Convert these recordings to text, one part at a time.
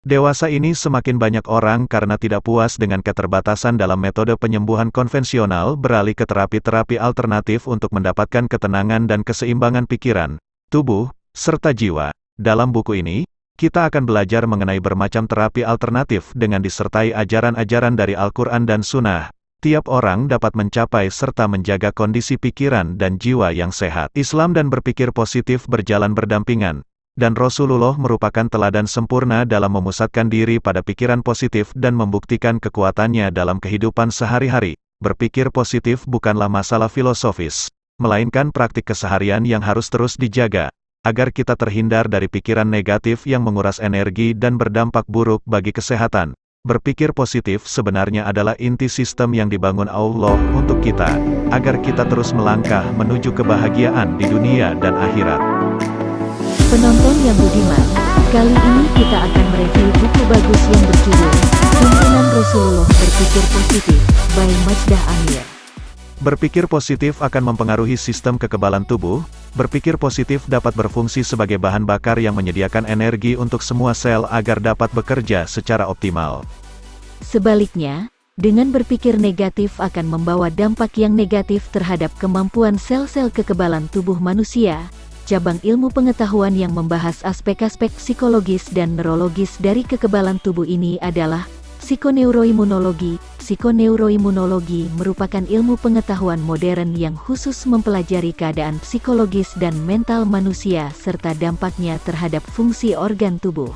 Dewasa ini semakin banyak orang karena tidak puas dengan keterbatasan dalam metode penyembuhan konvensional beralih ke terapi-terapi alternatif untuk mendapatkan ketenangan dan keseimbangan pikiran, tubuh, serta jiwa. Dalam buku ini, kita akan belajar mengenai bermacam terapi alternatif dengan disertai ajaran-ajaran dari Al-Quran dan Sunnah. Tiap orang dapat mencapai serta menjaga kondisi pikiran dan jiwa yang sehat. Islam dan berpikir positif berjalan berdampingan. Dan Rasulullah merupakan teladan sempurna dalam memusatkan diri pada pikiran positif dan membuktikan kekuatannya dalam kehidupan sehari-hari. Berpikir positif bukanlah masalah filosofis, melainkan praktik keseharian yang harus terus dijaga, agar kita terhindar dari pikiran negatif yang menguras energi dan berdampak buruk bagi kesehatan. Berpikir positif sebenarnya adalah inti sistem yang dibangun Allah untuk kita, agar kita terus melangkah menuju kebahagiaan di dunia dan akhirat. Penonton yang budiman, kali ini kita akan mereview buku bagus yang berjudul Tuntunan Rasulullah Berpikir Positif, by Majdah Amir. Berpikir positif akan mempengaruhi sistem kekebalan tubuh. Berpikir positif dapat berfungsi sebagai bahan bakar yang menyediakan energi untuk semua sel agar dapat bekerja secara optimal. Sebaliknya, dengan berpikir negatif akan membawa dampak yang negatif terhadap kemampuan sel-sel kekebalan tubuh manusia. Cabang ilmu pengetahuan yang membahas aspek-aspek psikologis dan neurologis dari kekebalan tubuh ini adalah psikoneuroimunologi. Psikoneuroimunologi merupakan ilmu pengetahuan modern yang khusus mempelajari keadaan psikologis dan mental manusia serta dampaknya terhadap fungsi organ tubuh.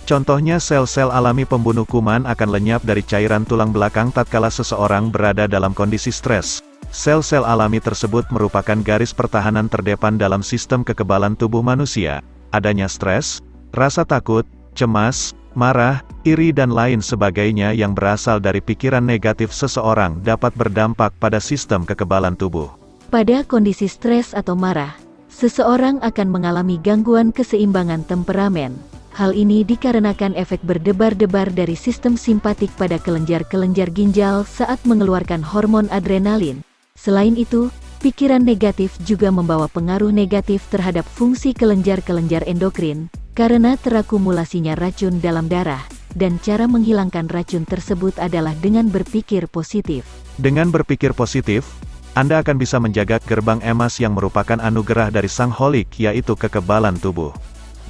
Contohnya sel-sel alami pembunuh kuman akan lenyap dari cairan tulang belakang tatkala seseorang berada dalam kondisi stres. Sel-sel alami tersebut merupakan garis pertahanan terdepan dalam sistem kekebalan tubuh manusia. Adanya stres, rasa takut, cemas, marah, iri dan lain sebagainya yang berasal dari pikiran negatif seseorang dapat berdampak pada sistem kekebalan tubuh. Pada kondisi stres atau marah, seseorang akan mengalami gangguan keseimbangan temperamen. Hal ini dikarenakan efek berdebar-debar dari sistem simpatik pada kelenjar-kelenjar ginjal saat mengeluarkan hormon adrenalin. Selain itu, pikiran negatif juga membawa pengaruh negatif terhadap fungsi kelenjar-kelenjar endokrin, karena terakumulasinya racun dalam darah, dan cara menghilangkan racun tersebut adalah dengan berpikir positif. Dengan berpikir positif, Anda akan bisa menjaga gerbang emas yang merupakan anugerah dari Sang Holik, yaitu kekebalan tubuh.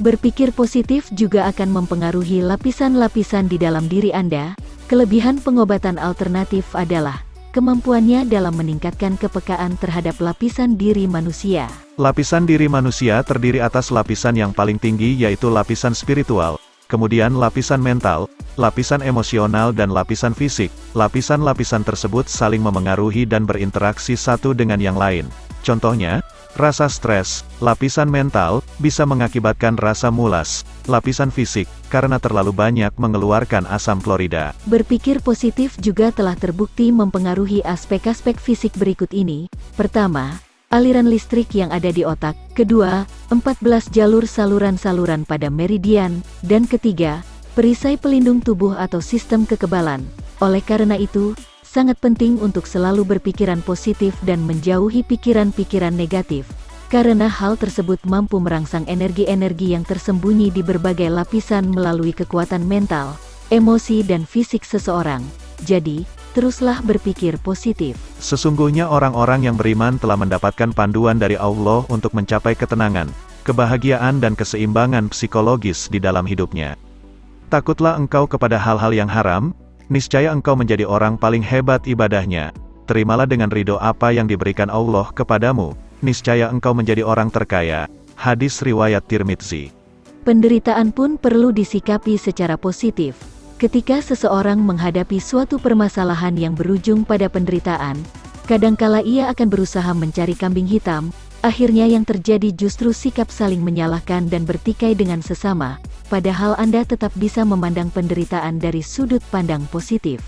Berpikir positif juga akan mempengaruhi lapisan-lapisan di dalam diri Anda. Kelebihan pengobatan alternatif adalah kemampuannya dalam meningkatkan kepekaan terhadap lapisan diri manusia. Lapisan diri manusia terdiri atas lapisan yang paling tinggi yaitu lapisan spiritual, kemudian lapisan mental, lapisan emosional dan lapisan fisik. Lapisan-lapisan tersebut saling memengaruhi dan berinteraksi satu dengan yang lain. Contohnya, rasa stres, lapisan mental, bisa mengakibatkan rasa mulas, lapisan fisik, karena terlalu banyak mengeluarkan asam klorida. Berpikir positif juga telah terbukti mempengaruhi aspek-aspek fisik berikut ini. Pertama, aliran listrik yang ada di otak. Kedua, 14 jalur saluran-saluran pada meridian. Dan ketiga, perisai pelindung tubuh atau sistem kekebalan. Oleh karena itu, sangat penting untuk selalu berpikiran positif dan menjauhi pikiran-pikiran negatif, karena hal tersebut mampu merangsang energi-energi yang tersembunyi di berbagai lapisan melalui kekuatan mental, emosi dan fisik seseorang. Jadi, teruslah berpikir positif. Sesungguhnya orang-orang yang beriman telah mendapatkan panduan dari Allah untuk mencapai ketenangan, kebahagiaan dan keseimbangan psikologis di dalam hidupnya. Takutlah engkau kepada hal-hal yang haram, niscaya engkau menjadi orang paling hebat ibadahnya. Terimalah dengan ridho apa yang diberikan Allah kepadamu, niscaya engkau menjadi orang terkaya. Hadis riwayat Tirmidzi. Penderitaan pun perlu disikapi secara positif. Ketika seseorang menghadapi suatu permasalahan yang berujung pada penderitaan, kadangkala ia akan berusaha mencari kambing hitam. Akhirnya yang terjadi justru sikap saling menyalahkan dan bertikai dengan sesama, padahal Anda tetap bisa memandang penderitaan dari sudut pandang positif.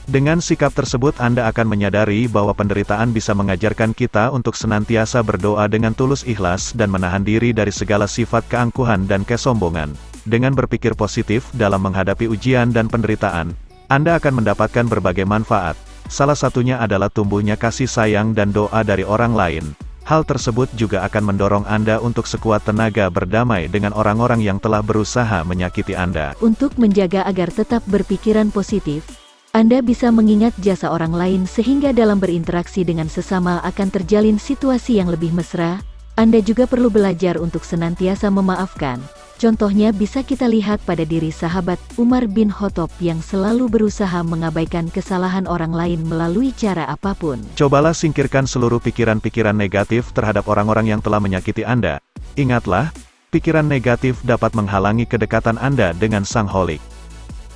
Dengan sikap tersebut Anda akan menyadari bahwa penderitaan bisa mengajarkan kita untuk senantiasa berdoa dengan tulus ikhlas dan menahan diri dari segala sifat keangkuhan dan kesombongan. Dengan berpikir positif dalam menghadapi ujian dan penderitaan, Anda akan mendapatkan berbagai manfaat. Salah satunya adalah tumbuhnya kasih sayang dan doa dari orang lain. Hal tersebut juga akan mendorong Anda untuk sekuat tenaga berdamai dengan orang-orang yang telah berusaha menyakiti Anda. Untuk menjaga agar tetap berpikiran positif, Anda bisa mengingat jasa orang lain sehingga dalam berinteraksi dengan sesama akan terjalin situasi yang lebih mesra. Anda juga perlu belajar untuk senantiasa memaafkan. Contohnya bisa kita lihat pada diri sahabat Umar bin Khattab yang selalu berusaha mengabaikan kesalahan orang lain melalui cara apapun. Cobalah singkirkan seluruh pikiran-pikiran negatif terhadap orang-orang yang telah menyakiti Anda. Ingatlah, pikiran negatif dapat menghalangi kedekatan Anda dengan Sang Holik.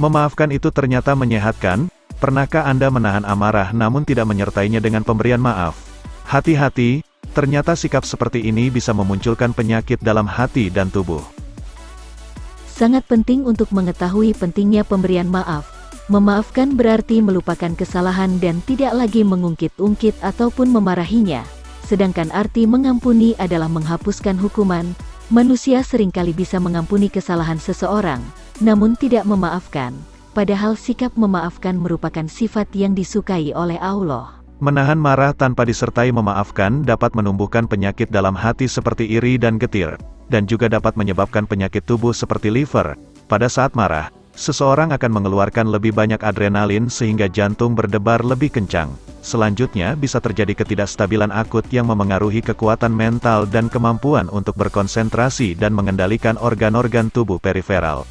Memaafkan itu ternyata menyehatkan. Pernahkah Anda menahan amarah namun tidak menyertainya dengan pemberian maaf? Hati-hati, ternyata sikap seperti ini bisa memunculkan penyakit dalam hati dan tubuh. Sangat penting untuk mengetahui pentingnya pemberian maaf. Memaafkan berarti melupakan kesalahan dan tidak lagi mengungkit-ungkit ataupun memarahinya. Sedangkan arti mengampuni adalah menghapuskan hukuman. Manusia seringkali bisa mengampuni kesalahan seseorang, namun tidak memaafkan. Padahal sikap memaafkan merupakan sifat yang disukai oleh Allah. Menahan marah tanpa disertai memaafkan dapat menumbuhkan penyakit dalam hati seperti iri dan getir, dan juga dapat menyebabkan penyakit tubuh seperti liver. Pada saat marah, seseorang akan mengeluarkan lebih banyak adrenalin sehingga jantung berdebar lebih kencang. Selanjutnya bisa terjadi ketidakstabilan akut yang memengaruhi kekuatan mental dan kemampuan untuk berkonsentrasi dan mengendalikan organ-organ tubuh periferal.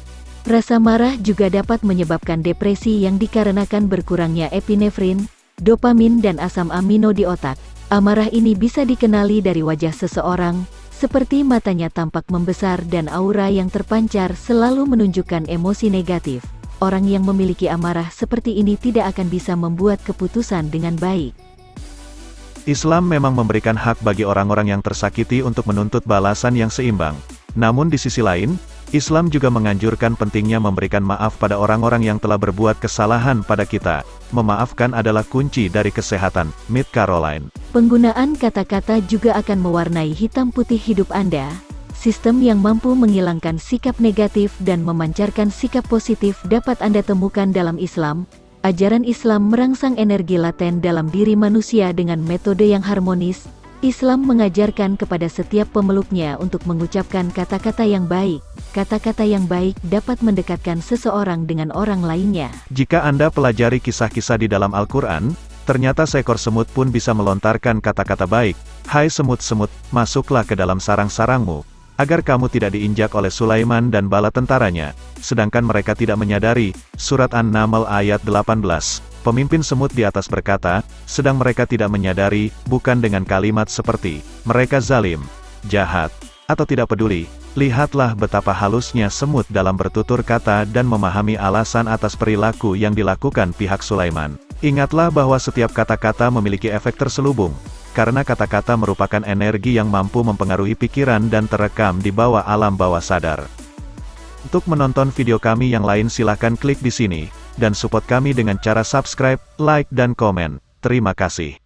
Rasa marah juga dapat menyebabkan depresi yang dikarenakan berkurangnya epinefrin, dopamin dan asam amino di otak. Amarah ini bisa dikenali dari wajah seseorang, seperti matanya tampak membesar dan aura yang terpancar selalu menunjukkan emosi negatif. Orang yang memiliki amarah seperti ini tidak akan bisa membuat keputusan dengan baik. Islam memang memberikan hak bagi orang-orang yang tersakiti untuk menuntut balasan yang seimbang. Namun di sisi lain, Islam juga menganjurkan pentingnya memberikan maaf pada orang-orang yang telah berbuat kesalahan pada kita. Memaafkan adalah kunci dari kesehatan. Mid Caroline. Penggunaan kata-kata juga akan mewarnai hitam putih hidup Anda. Sistem yang mampu menghilangkan sikap negatif dan memancarkan sikap positif dapat Anda temukan dalam Islam. Ajaran Islam merangsang energi laten dalam diri manusia dengan metode yang harmonis. Islam mengajarkan kepada setiap pemeluknya untuk mengucapkan kata-kata yang baik. Kata-kata yang baik dapat mendekatkan seseorang dengan orang lainnya. Jika Anda pelajari kisah-kisah di dalam Al-Quran, ternyata seekor semut pun bisa melontarkan kata-kata baik. Hai semut-semut, masuklah ke dalam sarang-sarangmu, agar kamu tidak diinjak oleh Sulaiman dan bala tentaranya. Sedangkan mereka tidak menyadari. Surat An-Naml ayat 18. Pemimpin semut di atas berkata, sedang mereka tidak menyadari, bukan dengan kalimat seperti, mereka zalim, jahat, atau tidak peduli. Lihatlah betapa halusnya semut dalam bertutur kata dan memahami alasan atas perilaku yang dilakukan pihak Sulaiman. Ingatlah bahwa setiap kata-kata memiliki efek terselubung, karena kata-kata merupakan energi yang mampu mempengaruhi pikiran dan terekam di bawah alam bawah sadar. Untuk menonton video kami yang lain silahkan klik di sini, dan support kami dengan cara subscribe, like dan komen. Terima kasih.